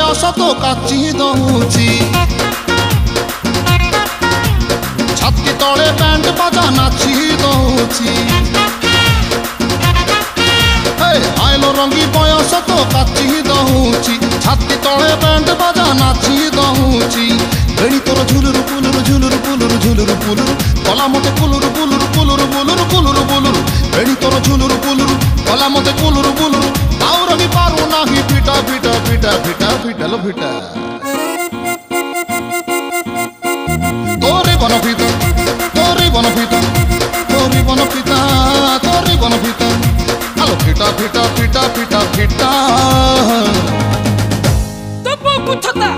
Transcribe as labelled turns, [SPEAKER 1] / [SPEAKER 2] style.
[SPEAKER 1] बयस तो काची दउची छाती तले बैंड बाजा नाची दउची आइलो रंगी बयस तो काची दउची छाती तले बैंड बाजा नाची दउची बेणी तोर झुलुरु पुलुरु झुलुरु पुलुरु झुलुरु पुलुरु कला मते पुलुरु पुलुरु पुलुरु पुलुरु पुलुरु पुलुरु बेणी तोर झुलुरु पुलुरु कला मते पुलुरु पुलुरु आउ रंगी पारू नाही फिटा फिटा फिटा फिटा फिटल फिटा तोरे बन फिटा तोरे बन फिटा तोरे बन फिटा तोरे बन फिटा आलो फिटा फिटा फिटा फिटा फिटा
[SPEAKER 2] तो बाबू छता